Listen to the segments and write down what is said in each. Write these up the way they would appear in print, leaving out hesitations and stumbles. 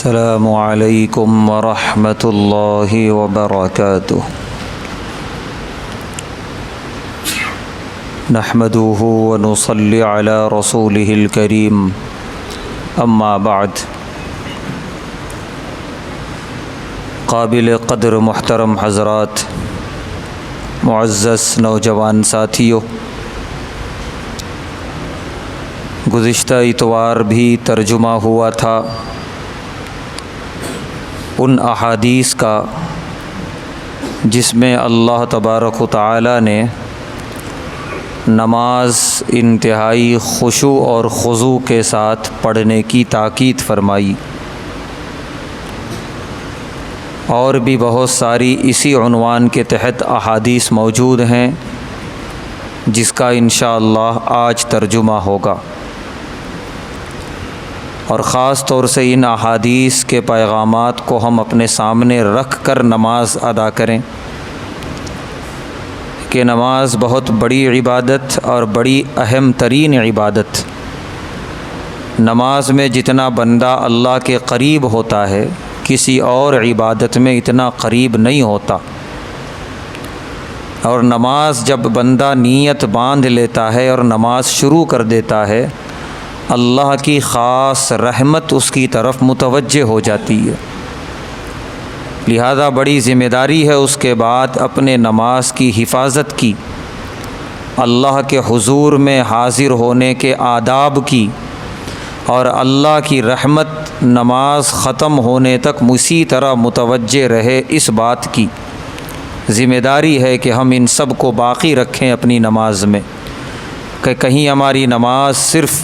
السلام علیکم ورحمۃ اللہ وبرکاتہ نحمده ونصلی علی رسولہ الکریم اما بعد قابل قدر محترم حضرات، معزز نوجوان ساتھیوں، گزشتہ اتوار بھی ترجمہ ہوا تھا ان احادیث کا جس میں اللہ تبارک و تعالی نے نماز انتہائی خشوع اور خضوع کے ساتھ پڑھنے کی تاکید فرمائی، اور بھی بہت ساری اسی عنوان کے تحت احادیث موجود ہیں جس کا انشاءاللہ آج ترجمہ ہوگا، اور خاص طور سے ان احادیث کے پیغامات کو ہم اپنے سامنے رکھ کر نماز ادا کریں کہ نماز بہت بڑی عبادت اور بڑی اہم ترین عبادت، نماز میں جتنا بندہ اللہ کے قریب ہوتا ہے کسی اور عبادت میں اتنا قریب نہیں ہوتا، اور نماز جب بندہ نیت باندھ لیتا ہے اور نماز شروع کر دیتا ہے اللہ کی خاص رحمت اس کی طرف متوجہ ہو جاتی ہے، لہذا بڑی ذمہ داری ہے اس کے بعد اپنے نماز کی حفاظت کی، اللہ کے حضور میں حاضر ہونے کے آداب کی، اور اللہ کی رحمت نماز ختم ہونے تک اسی طرح متوجہ رہے اس بات کی ذمہ داری ہے کہ ہم ان سب کو باقی رکھیں اپنی نماز میں، کہ کہیں ہماری نماز صرف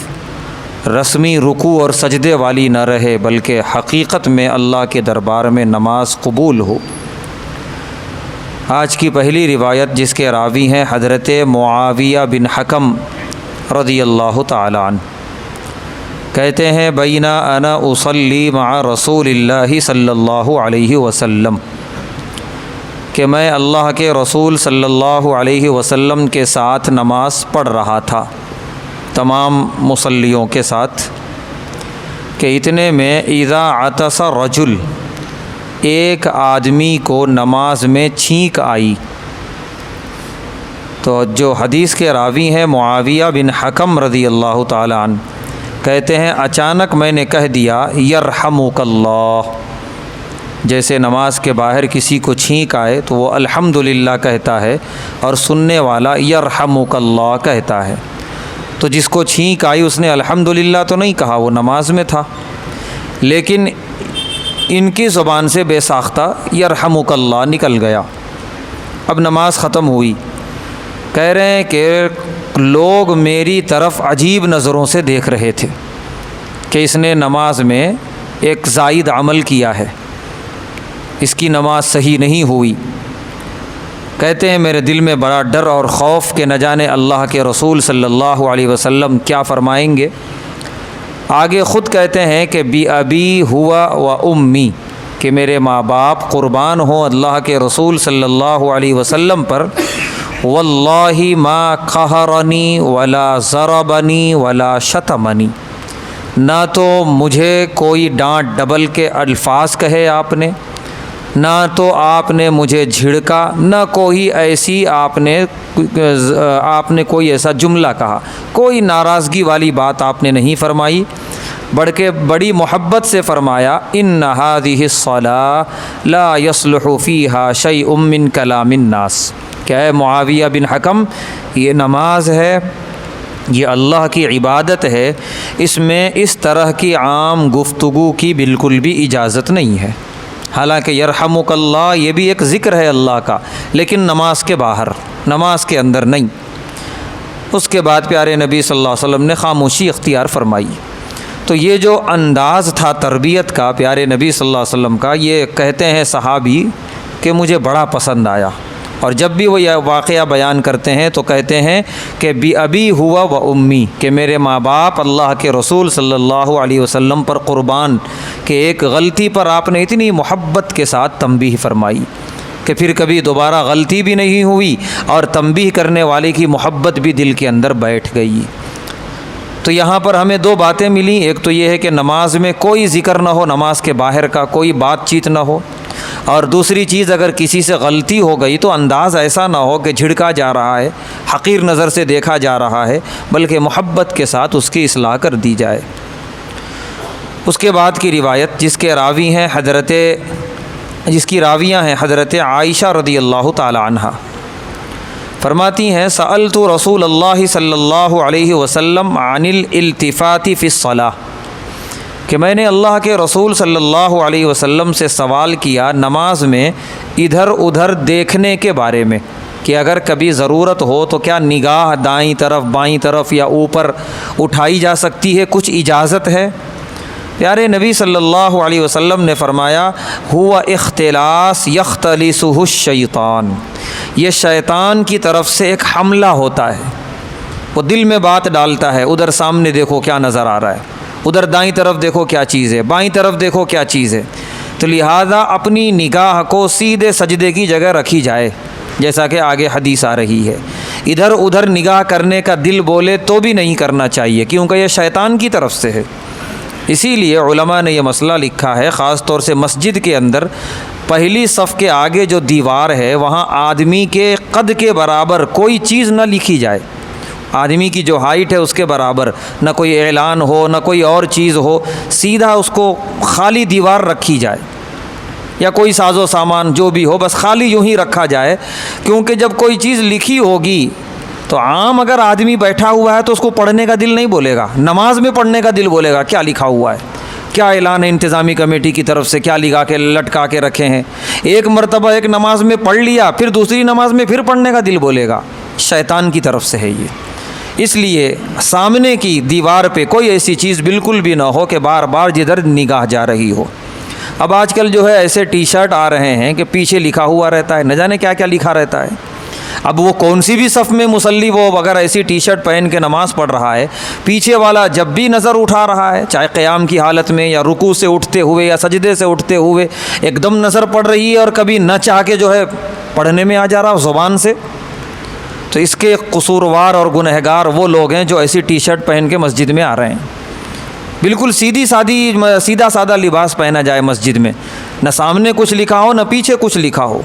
رسمی رکوع اور سجدے والی نہ رہے بلکہ حقیقت میں اللہ کے دربار میں نماز قبول ہو۔ آج کی پہلی روایت جس کے راوی ہیں حضرت معاویہ بن حکم رضی اللہ تعالی عنہ، کہتے ہیں بینا انا اصلی مع رسول اللہ صلی اللہ علیہ وسلم، کہ میں اللہ کے رسول صلی اللہ علیہ وسلم کے ساتھ نماز پڑھ رہا تھا، تمام مصلیوں کے ساتھ، کہ اتنے میں اذا عطس رجل، ایک آدمی کو نماز میں چھینک آئی۔ تو جو حدیث کے راوی ہیں معاویہ بن حکم رضی اللہ تعالی عنہ، کہتے ہیں اچانک میں نے کہہ دیا یرحمک اللہ، جیسے نماز کے باہر کسی کو چھینک آئے تو وہ الحمدللہ کہتا ہے اور سننے والا یرحمک اللہ کہتا ہے، تو جس کو چھینک آئی اس نے الحمدللہ تو نہیں کہا، وہ نماز میں تھا، لیکن ان کی زبان سے بے ساختہ یرحمک اللہ نکل گیا۔ اب نماز ختم ہوئی، کہہ رہے ہیں کہ لوگ میری طرف عجیب نظروں سے دیکھ رہے تھے کہ اس نے نماز میں ایک زائد عمل کیا ہے، اس کی نماز صحیح نہیں ہوئی۔ کہتے ہیں میرے دل میں بڑا ڈر اور خوف کہ نہ جانے اللہ کے رسول صلی اللہ علیہ وسلم کیا فرمائیں گے۔ آگے خود کہتے ہیں کہ بی ابی ہوا و امی، کہ میرے ماں باپ قربان ہوں اللہ کے رسول صلی اللہ علیہ وسلم پر، واللہ ما قہرنی ولا ضربنی ولا شتمنی، نہ تو مجھے کوئی ڈانٹ ڈبل کے الفاظ کہے آپ نے، نہ تو آپ نے مجھے جھڑکا، نہ کوئی ایسی آپ نے کوئی ایسا جملہ کہا، کوئی ناراضگی والی بات آپ نے نہیں فرمائی، بڑی محبت سے فرمایا ان هذه الصلاة لا يصلح فيها شيء من كلام الناس، کہ اے معاویہ بن حکم، یہ نماز ہے، یہ اللہ کی عبادت ہے، اس میں اس طرح کی عام گفتگو کی بالکل بھی اجازت نہیں ہے۔ حالانکہ یرحمک اللہ یہ بھی ایک ذکر ہے اللہ کا، لیکن نماز کے باہر، نماز کے اندر نہیں۔ اس کے بعد پیارے نبی صلی اللہ علیہ وسلم نے خاموشی اختیار فرمائی۔ تو یہ جو انداز تھا تربیت کا پیارے نبی صلی اللہ علیہ وسلم کا، یہ کہتے ہیں صحابی کہ مجھے بڑا پسند آیا، اور جب بھی وہ یہ واقعہ بیان کرتے ہیں تو کہتے ہیں کہ بی ابی ہوا و امی، کہ میرے ماں باپ اللہ کے رسول صلی اللہ علیہ وسلم پر قربان، کہ ایک غلطی پر آپ نے اتنی محبت کے ساتھ تنبیہ فرمائی کہ پھر کبھی دوبارہ غلطی بھی نہیں ہوئی، اور تنبیہ کرنے والے کی محبت بھی دل کے اندر بیٹھ گئی۔ تو یہاں پر ہمیں دو باتیں ملیں، ایک تو یہ ہے کہ نماز میں کوئی ذکر نہ ہو، نماز کے باہر کا کوئی بات چیت نہ ہو، اور دوسری چیز اگر کسی سے غلطی ہو گئی تو انداز ایسا نہ ہو کہ جھڑکا جا رہا ہے، حقیر نظر سے دیکھا جا رہا ہے، بلکہ محبت کے ساتھ اس کی اصلاح کر دی جائے۔ اس کے بعد کی روایت جس کی راویاں ہیں حضرت عائشہ رضی اللہ تعالی عنہ، فرماتی ہیں سألت رسول اللہ صلی اللہ علیہ وسلم عن الالتفات فی الصلاۃ، کہ میں نے اللہ کے رسول صلی اللہ علیہ وسلم سے سوال کیا نماز میں ادھر ادھر دیکھنے کے بارے میں، کہ اگر کبھی ضرورت ہو تو کیا نگاہ دائیں طرف بائیں طرف یا اوپر اٹھائی جا سکتی ہے، کچھ اجازت ہے؟ پیارے نبی صلی اللہ علیہ وسلم نے فرمایا ہوا اختلاس یختلسہ الشیطان، یہ شیطان کی طرف سے ایک حملہ ہوتا ہے، وہ دل میں بات ڈالتا ہے، ادھر سامنے دیکھو کیا نظر آ رہا ہے، ادھر دائیں طرف دیکھو کیا چیز ہے، بائیں طرف دیکھو کیا چیز ہے، تو لہٰذا اپنی نگاہ کو سیدھے سجدے کی جگہ رکھی جائے، جیسا کہ آگے حدیث آ رہی ہے۔ ادھر ادھر نگاہ کرنے کا دل بولے تو بھی نہیں کرنا چاہیے، کیونکہ یہ شیطان کی طرف سے ہے۔ اسی لیے علماء نے یہ مسئلہ لکھا ہے، خاص طور سے مسجد کے اندر پہلی صف کے آگے جو دیوار ہے وہاں آدمی کے قد کے برابر کوئی چیز نہ لکھی جائے، آدمی کی جو ہائٹ ہے اس کے برابر نہ کوئی اعلان ہو نہ کوئی اور چیز ہو، سیدھا اس کو خالی دیوار رکھی جائے، یا کوئی ساز و سامان جو بھی ہو بس خالی یوں ہی رکھا جائے، کیونکہ جب کوئی چیز لکھی ہوگی تو عام اگر آدمی بیٹھا ہوا ہے تو اس کو پڑھنے کا دل نہیں بولے گا، نماز میں پڑھنے کا دل بولے گا، کیا لکھا ہوا ہے، کیا اعلان ہے انتظامی کمیٹی کی طرف سے، کیا لگا کے لٹکا کے رکھے ہیں۔ ایک مرتبہ ایک نماز میں پڑھ لیا، پھر دوسری نماز میں پھر پڑھنے کا دل بولے گا، شیطان کی طرف سے ہے یہ۔ اس لیے سامنے کی دیوار پہ کوئی ایسی چیز بالکل بھی نہ ہو کہ بار بار جدھر نگاہ جا رہی ہو۔ اب آج کل جو ہے ایسے ٹی شرٹ آ رہے ہیں کہ پیچھے لکھا ہوا رہتا ہے، نہ جانے کیا کیا لکھا رہتا ہے۔ اب وہ کون سی بھی صف میں مصلی وہ اگر ایسی ٹی شرٹ پہن کے نماز پڑھ رہا ہے، پیچھے والا جب بھی نظر اٹھا رہا ہے، چاہے قیام کی حالت میں یا رکوع سے اٹھتے ہوئے یا سجدے سے اٹھتے ہوئے، ایک دم نظر پڑ رہی ہے اور کبھی نہ چاہ کے جو ہے پڑھنے میں آ جا رہا زبان سے، تو اس کے قصوروار اور گنہگار وہ لوگ ہیں جو ایسی ٹی شرٹ پہن کے مسجد میں آ رہے ہیں۔ بالکل سیدھا سادہ لباس پہنا جائے مسجد میں، نہ سامنے کچھ لکھا ہو نہ پیچھے کچھ لکھا ہو،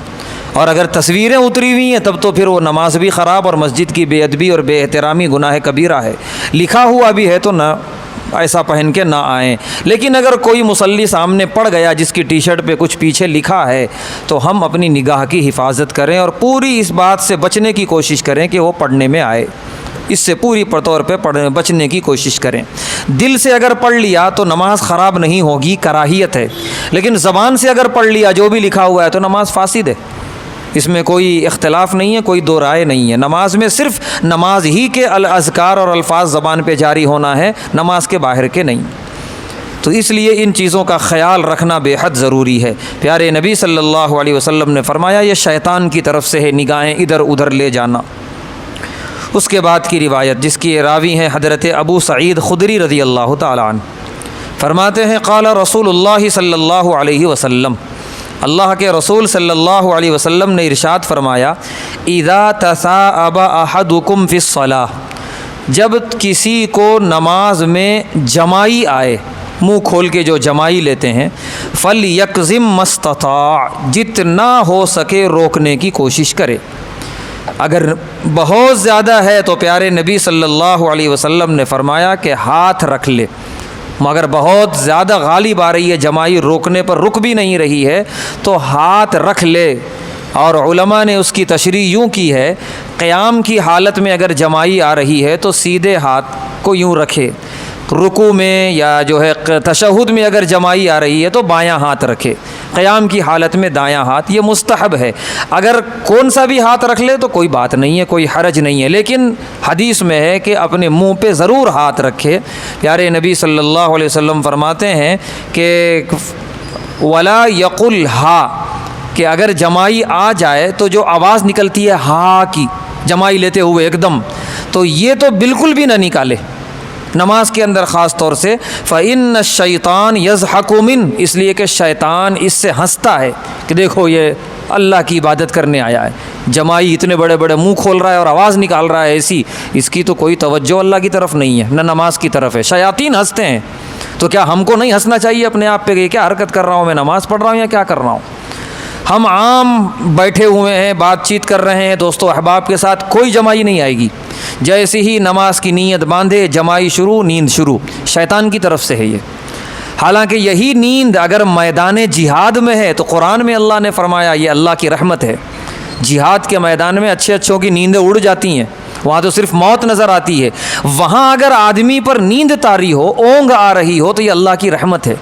اور اگر تصویریں اتری ہوئی ہیں تب تو پھر وہ نماز بھی خراب اور مسجد کی بے ادبی اور بے احترامی گناہ کبیرہ ہے۔ لکھا ہوا بھی ہے تو نہ ایسا پہن کے نہ آئیں، لیکن اگر کوئی مصلی سامنے پڑ گیا جس کی ٹی شرٹ پہ کچھ پیچھے لکھا ہے تو ہم اپنی نگاہ کی حفاظت کریں اور پوری اس بات سے بچنے کی کوشش کریں کہ وہ پڑھنے میں آئے، اس سے پوری طور پہ بچنے کی کوشش کریں۔ دل سے اگر پڑھ لیا تو نماز خراب نہیں ہوگی، کراہیت ہے، لیکن زبان سے اگر پڑھ لیا جو بھی لکھا ہوا ہے تو نماز فاسد ہے، اس میں کوئی اختلاف نہیں ہے، کوئی دو رائے نہیں ہے۔ نماز میں صرف نماز ہی کے الاذکار اور الفاظ زبان پہ جاری ہونا ہے، نماز کے باہر کے نہیں۔ تو اس لیے ان چیزوں کا خیال رکھنا بے حد ضروری ہے۔ پیارے نبی صلی اللہ علیہ وسلم نے فرمایا یہ شیطان کی طرف سے ہے نگاہیں ادھر ادھر لے جانا۔ اس کے بعد کی روایت جس کی راوی ہیں حضرت ابو سعید خدری رضی اللہ تعالیٰ عنہ، فرماتے ہیں قال رسول اللہ صلی اللہ علیہ وسلم، اللہ کے رسول صلی اللہ علیہ وسلم نے ارشاد فرمایا اذا تثاءب احدکم فی الصلاۃ، جب کسی کو نماز میں جمائی آئے، منہ کھول کے جو جمائی لیتے ہیں، فلیکظم ما استطاع، جتنا ہو سکے روکنے کی کوشش کرے۔ اگر بہت زیادہ ہے تو پیارے نبی صلی اللہ علیہ وسلم نے فرمایا کہ ہاتھ رکھ لے، مگر بہت زیادہ غالب آ رہی ہے جمائی، روکنے پر رک بھی نہیں رہی ہے تو ہاتھ رکھ لے۔ اور علماء نے اس کی تشریح یوں کی ہے، قیام کی حالت میں اگر جمائی آ رہی ہے تو سیدھے ہاتھ کو یوں رکھے، رکوع میں یا جو ہے تشہد میں اگر جمائی آ رہی ہے تو بایاں ہاتھ رکھے، قیام کی حالت میں دایاں ہاتھ، یہ مستحب ہے۔ اگر کون سا بھی ہاتھ رکھ لے تو کوئی بات نہیں ہے، کوئی حرج نہیں ہے، لیکن حدیث میں ہے کہ اپنے منہ پہ ضرور ہاتھ رکھے۔ پیارے نبی صلی اللہ علیہ وسلم فرماتے ہیں کہ ولا یقل ہا، کہ اگر جمائی آ جائے تو جو آواز نکلتی ہے ہا کی جمائی لیتے ہوئے ایک دم، تو یہ تو بالکل بھی نہ نکالے نماز کے اندر، خاص طور سے فَإِنَّ الشَّيْطَانَ يَضْحَكُ مِنْ، اس لیے کہ شیطان اس سے ہنستا ہے کہ دیکھو یہ اللہ کی عبادت کرنے آیا ہے، جمائی اتنے بڑے بڑے منہ کھول رہا ہے اور آواز نکال رہا ہے ایسی، اس کی تو کوئی توجہ اللہ کی طرف نہیں ہے، نہ نماز کی طرف ہے۔ شیاطین ہنستے ہیں، تو کیا ہم کو نہیں ہنسنا چاہیے اپنے آپ پہ کہ کیا حرکت کر رہا ہوں، میں نماز پڑھ رہا ہوں یا کیا کر رہا ہوں؟ ہم عام بیٹھے ہوئے ہیں، بات چیت کر رہے ہیں دوستوں احباب کے ساتھ، کوئی جمائی نہیں آئے گی۔ جیسے ہی نماز کی نیت باندھے، جمائی شروع، نیند شروع، شیطان کی طرف سے ہے یہ۔ حالانکہ یہی نیند اگر میدان جہاد میں ہے تو قرآن میں اللہ نے فرمایا یہ اللہ کی رحمت ہے۔ جہاد کے میدان میں اچھے اچھوں کی نیندیں اڑ جاتی ہیں، وہاں تو صرف موت نظر آتی ہے، وہاں اگر آدمی پر نیند طاری ہو، اونگ آ رہی ہو تو یہ اللہ کی رحمت ہے۔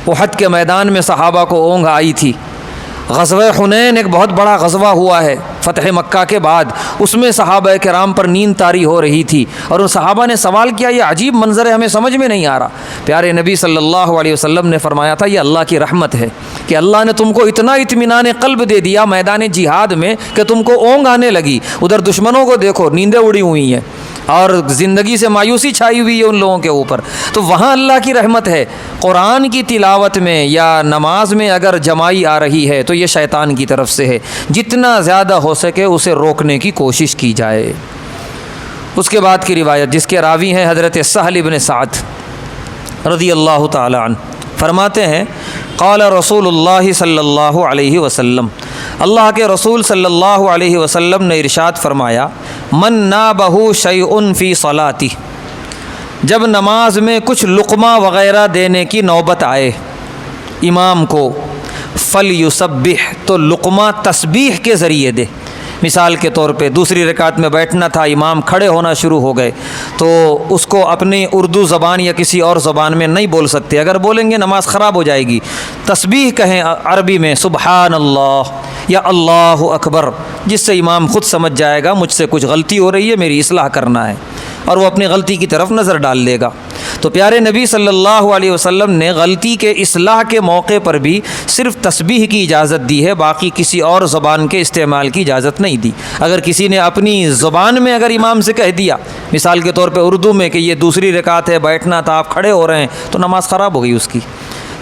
احد کے میدان میں صحابہ کو اونگ آئی تھی۔ غزوہ حنین ایک بہت بڑا غزوہ ہوا ہے فتح مکہ کے بعد، اس میں صحابہ کرام پر نیند طاری ہو رہی تھی، اور ان صحابہ نے سوال کیا یہ عجیب منظر ہے، ہمیں سمجھ میں نہیں آ رہا۔ پیارے نبی صلی اللہ علیہ وسلم نے فرمایا تھا یہ اللہ کی رحمت ہے کہ اللہ نے تم کو اتنا اطمینان قلب دے دیا میدان جہاد میں کہ تم کو اونگ آنے لگی۔ ادھر دشمنوں کو دیکھو، نیندیں اڑی ہوئی ہیں اور زندگی سے مایوسی چھائی ہوئی ہے ان لوگوں کے اوپر، تو وہاں اللہ کی رحمت ہے۔ قرآن کی تلاوت میں یا نماز میں اگر جمائی آ رہی ہے تو یہ شیطان کی طرف سے ہے، جتنا زیادہ ہو سکے اسے روکنے کی کوشش کی جائے۔ اس کے بعد کی روایت جس کے راوی ہیں حضرت سہل بن سعد رضی اللہ تعالی عنہ، فرماتے ہیں قال رسول اللہ صلی اللہ علیہ وسلم، اللہ کے رسول صلی اللہ علیہ وسلم نے ارشاد فرمایا من نابہ شیء فی صلاتہ، جب نماز میں کچھ لقمہ وغیرہ دینے کی نوبت آئے امام کو، فلیسبح، تو لقمہ تسبیح کے ذریعے دے۔ مثال کے طور پہ دوسری رکعت میں بیٹھنا تھا، امام کھڑے ہونا شروع ہو گئے تو اس کو اپنی اردو زبان یا کسی اور زبان میں نہیں بول سکتے، اگر بولیں گے نماز خراب ہو جائے گی۔ تسبیح کہیں عربی میں سبحان اللہ یا اللہ اکبر، جس سے امام خود سمجھ جائے گا مجھ سے کچھ غلطی ہو رہی ہے، میری اصلاح کرنا ہے، اور وہ اپنی غلطی کی طرف نظر ڈال لے گا۔ تو پیارے نبی صلی اللہ علیہ وسلم نے غلطی کے اصلاح کے موقع پر بھی صرف تسبیح کی اجازت دی ہے، باقی کسی اور زبان کے استعمال کی اجازت نہیں دی۔ اگر کسی نے اپنی زبان میں اگر امام سے کہہ دیا، مثال کے طور پہ اردو میں کہ یہ دوسری رکعت ہے، بیٹھنا تھا، آپ کھڑے ہو رہے ہیں، تو نماز خراب ہو گئی اس کی۔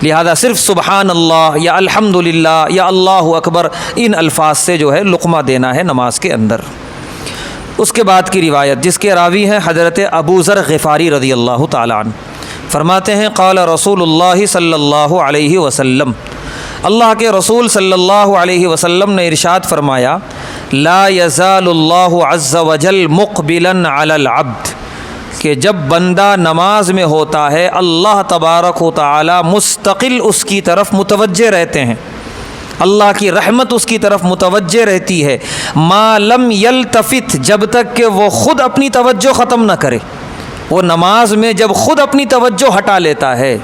لہذا صرف سبحان اللہ یا الحمدللہ یا اللہ اکبر ان الفاظ سے جو ہے لقمہ دینا ہے نماز کے اندر۔ اس کے بعد کی روایت جس کے راوی ہیں حضرت ابو ذر غفاری رضی اللہ تعالی عنہ، فرماتے ہیں قال رسول اللہ صلی اللہ علیہ وسلم، اللہ کے رسول صلی اللہ علیہ وسلم نے ارشاد فرمایا لا یزال اللہ عز وجل مقبلا علی العبد، کہ جب بندہ نماز میں ہوتا ہے اللہ تبارک و تعالی مستقل اس کی طرف متوجہ رہتے ہیں، اللہ کی رحمت اس کی طرف متوجہ رہتی ہے، ما لم یلتفت، جب تک کہ وہ خود اپنی توجہ ختم نہ کرے۔ وہ نماز میں جب خود اپنی توجہ ہٹا لیتا ہے،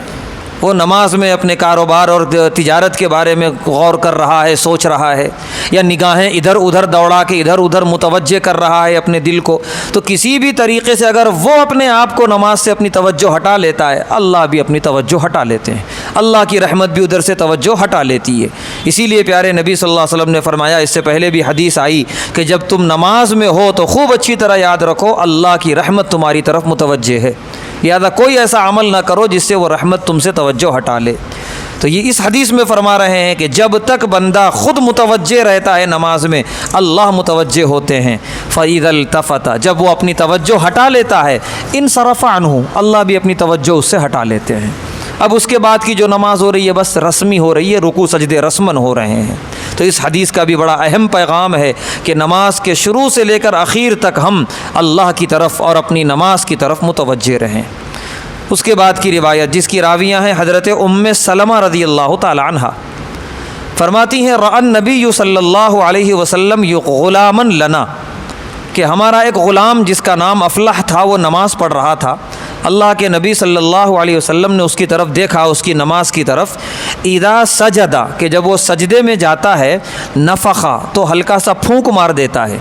وہ نماز میں اپنے کاروبار اور تجارت کے بارے میں غور کر رہا ہے، سوچ رہا ہے، یا نگاہیں ادھر ادھر دوڑا کے ادھر ادھر متوجہ کر رہا ہے اپنے دل کو، تو کسی بھی طریقے سے اگر وہ اپنے آپ کو نماز سے اپنی توجہ ہٹا لیتا ہے، اللہ بھی اپنی توجہ ہٹا لیتے ہیں، اللہ کی رحمت بھی ادھر سے توجہ ہٹا لیتی ہے۔ اسی لیے پیارے نبی صلی اللہ علیہ وسلم نے فرمایا، اس سے پہلے بھی حدیث آئی کہ جب تم نماز میں ہو تو خوب اچھی طرح یاد رکھو اللہ کی رحمت تمہاری طرف متوجہ ہے، لہذا کوئی ایسا عمل نہ کرو جس سے وہ رحمت تم سے توجہ ہٹا لے۔ تو یہ اس حدیث میں فرما رہے ہیں کہ جب تک بندہ خود متوجہ رہتا ہے نماز میں، اللہ متوجہ ہوتے ہیں۔ فَإِذَا الْتَفَتَ، جب وہ اپنی توجہ ہٹا لیتا ہے، انصرف عنہ، اللہ بھی اپنی توجہ اس سے ہٹا لیتے ہیں۔ اب اس کے بعد کی جو نماز ہو رہی ہے بس رسمی ہو رہی ہے، رکوع سجدے رسمن ہو رہے ہیں۔ تو اس حدیث کا بھی بڑا اہم پیغام ہے کہ نماز کے شروع سے لے کر اخیر تک ہم اللہ کی طرف اور اپنی نماز کی طرف متوجہ رہیں۔ اس کے بعد کی روایت جس کی راویہ ہیں حضرت ام سلمہ رضی اللہ تعالی عنہ، فرماتی ہیں رأى النبی صلی اللہ علیہ وسلم غلاما لنا، کہ ہمارا ایک غلام جس کا نام افلح تھا وہ نماز پڑھ رہا تھا، اللہ کے نبی صلی اللہ علیہ وسلم نے اس کی طرف دیکھا، اس کی نماز کی طرف، اذا سجدہ، کہ جب وہ سجدے میں جاتا ہے، نفخا، تو ہلکا سا پھونک مار دیتا ہے،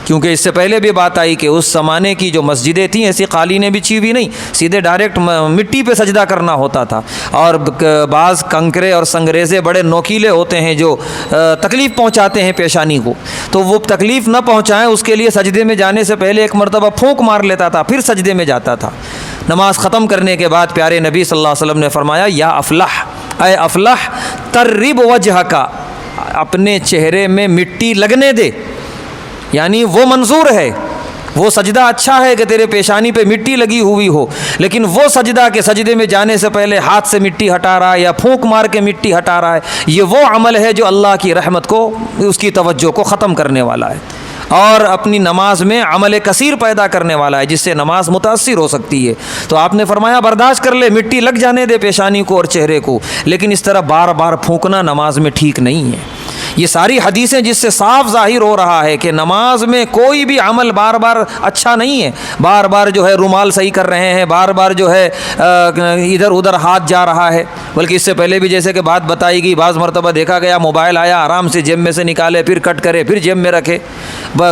کیونکہ اس سے پہلے بھی بات آئی کہ اس زمانے کی جو مسجدیں تھیں ایسی قالینیں بچھی ہوئی نہیں، سیدھے ڈائریکٹ مٹی پہ سجدہ کرنا ہوتا تھا، اور بعض کنکرے اور سنگریزے بڑے نوکیلے ہوتے ہیں جو تکلیف پہنچاتے ہیں پیشانی کو، تو وہ تکلیف نہ پہنچائیں اس کے لیے سجدے میں جانے سے پہلے ایک مرتبہ پھونک مار لیتا تھا، پھر سجدے میں جاتا تھا۔ نماز ختم کرنے کے بعد پیارے نبی صلی اللہ علیہ وسلم نے فرمایا یا افلح، اے افلح، ترب وجہک، اپنے چہرے میں مٹی لگنے دے، یعنی وہ منظور ہے، وہ سجدہ اچھا ہے کہ تیرے پیشانی پہ مٹی لگی ہوئی ہو، لیکن وہ سجدہ کہ سجدے میں جانے سے پہلے ہاتھ سے مٹی ہٹا رہا ہے یا پھونک مار کے مٹی ہٹا رہا ہے، یہ وہ عمل ہے جو اللہ کی رحمت کو، اس کی توجہ کو ختم کرنے والا ہے اور اپنی نماز میں عمل کثیر پیدا کرنے والا ہے، جس سے نماز متاثر ہو سکتی ہے۔ تو آپ نے فرمایا برداشت کر لے، مٹی لگ جانے دے پیشانی کو اور چہرے کو، لیکن اس طرح بار بار پھونکنا نماز میں ٹھیک نہیں ہے۔ یہ ساری حدیثیں جس سے صاف ظاہر ہو رہا ہے کہ نماز میں کوئی بھی عمل بار بار اچھا نہیں ہے، بار بار جو ہے رومال صحیح کر رہے ہیں، بار بار جو ہے ادھر ادھر ہاتھ جا رہا ہے، بلکہ اس سے پہلے بھی جیسے کہ بات بتائی گئی، بعض مرتبہ دیکھا گیا موبائل آیا آرام سے جیب میں سے نکالے، پھر کٹ کرے، پھر جیب میں رکھے،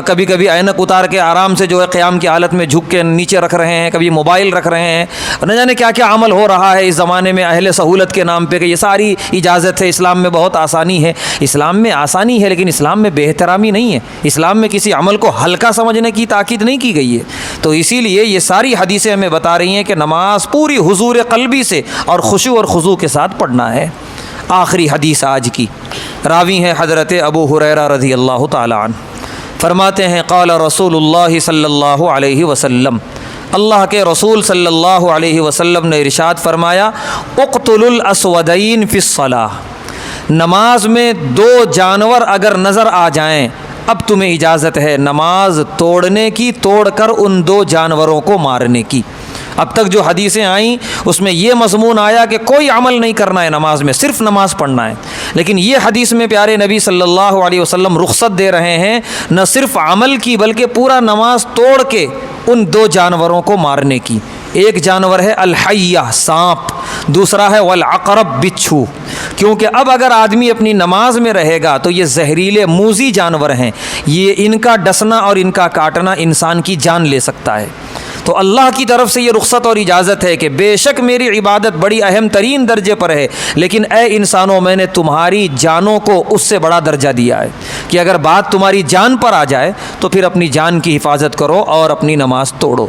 کبھی کبھی اینک اتار کے آرام سے جو ہے قیام کی حالت میں جھک کے نیچے رکھ رہے ہیں، کبھی موبائل رکھ رہے ہیں، نہ جانے کیا کیا عمل ہو رہا ہے اس زمانے میں اہل سہولت کے نام پہ کہ یہ ساری اجازت ہے، اسلام میں بہت آسانی ہے۔ اسلام میں آسانی ہے لیکن اسلام میں بے احترامی نہیں ہے، اسلام میں کسی عمل کو ہلکا سمجھنے کی تاکید نہیں کی گئی ہے۔ تو اسی لیے یہ ساری حدیثیں ہمیں بتا رہی ہیں کہ نماز پوری حضور قلبی سے اور خشوع اور خضوع کے ساتھ پڑھنا ہے۔ آخری حدیث آج کی، راوی ہیں حضرت ابو ہریرہ رضی اللہ تعالی عنہ، فرماتے ہیں قال رسول اللہ صلی اللہ علیہ وسلم، اللہ کے رسول صلی اللہ علیہ وسلم نے ارشاد فرمایا اقتلوا الاسودین فی الصلاۃ، نماز میں دو جانور اگر نظر آ جائیں اب تمہیں اجازت ہے نماز توڑنے کی، توڑ کر ان دو جانوروں کو مارنے کی۔ اب تک جو حدیثیں آئیں اس میں یہ مضمون آیا کہ کوئی عمل نہیں کرنا ہے نماز میں، صرف نماز پڑھنا ہے، لیکن یہ حدیث میں پیارے نبی صلی اللہ علیہ وسلم رخصت دے رہے ہیں نہ صرف عمل کی بلکہ پورا نماز توڑ کے ان دو جانوروں کو مارنے کی۔ ایک جانور ہے الحیہ سانپ، دوسرا ہے والعقرب بچھو، کیونکہ اب اگر آدمی اپنی نماز میں رہے گا تو یہ زہریلے موذی جانور ہیں، یہ ان کا ڈسنا اور ان کا کاٹنا انسان کی جان لے سکتا ہے۔ تو اللہ کی طرف سے یہ رخصت اور اجازت ہے کہ بے شک میری عبادت بڑی اہم ترین درجے پر ہے، لیکن اے انسانوں میں نے تمہاری جانوں کو اس سے بڑا درجہ دیا ہے کہ اگر بات تمہاری جان پر آ جائے تو پھر اپنی جان کی حفاظت کرو اور اپنی نماز توڑو۔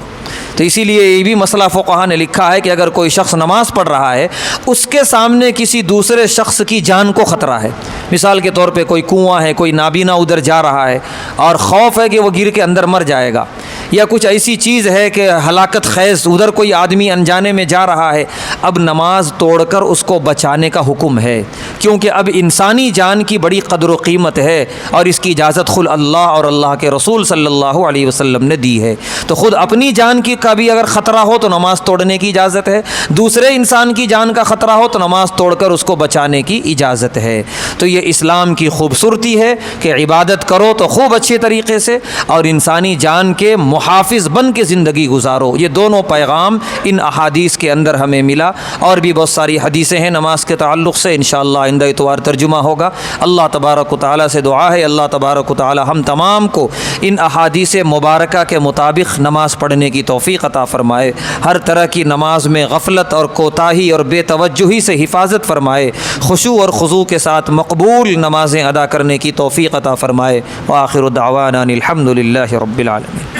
تو اسی لیے یہ بھی مسئلہ فقہا نے لکھا ہے کہ اگر کوئی شخص نماز پڑھ رہا ہے، اس کے سامنے کسی دوسرے شخص کی جان کو خطرہ ہے، مثال کے طور پہ کوئی کنواں ہے، کوئی نابینا ادھر جا رہا ہے اور خوف ہے کہ وہ گر کے اندر مر جائے گا، یا کچھ ایسی چیز ہے کہ ہلاکت خیز ادھر کوئی آدمی انجانے میں جا رہا ہے، اب نماز توڑ کر اس کو بچانے کا حکم ہے، کیونکہ اب انسانی جان کی بڑی قدر و قیمت ہے اور اس کی اجازت خود اللہ اور اللہ کے رسول صلی اللہ علیہ وسلم نے دی ہے۔ تو خود اپنی جان کی کا بھی اگر خطرہ ہو تو نماز توڑنے کی اجازت ہے، دوسرے انسان کی جان کا خطرہ ہو تو نماز توڑ کر اس کو بچانے کی اجازت ہے۔ تو یہ اسلام کی خوبصورتی ہے کہ عبادت کرو تو خوب اچھے طریقے سے اور انسانی جان کے محافظ بن کے زندگی گزارو۔ یہ دونوں پیغام ان احادیث کے اندر ہمیں ملا، اور بھی بہت ساری حدیثیں ہیں نماز کے تعلق سے، انشاءاللہ آئندہ اتوار ترجمہ ہوگا۔ اللہ تبارک و تعالیٰ سے دعا ہے اللہ تبارک و تعالیٰ ہم تمام کو ان احادیث مبارکہ کے مطابق نماز پڑھنے کی توفیق عطا فرمائے، ہر طرح کی نماز میں غفلت اور کوتاہی اور بے توجہی سے حفاظت فرمائے، خشوع اور خضوع کے ساتھ مقبول نمازیں ادا کرنے کی توفیق عطا فرمائے۔ وآخر دعوانا الحمد للہ رب العالمین۔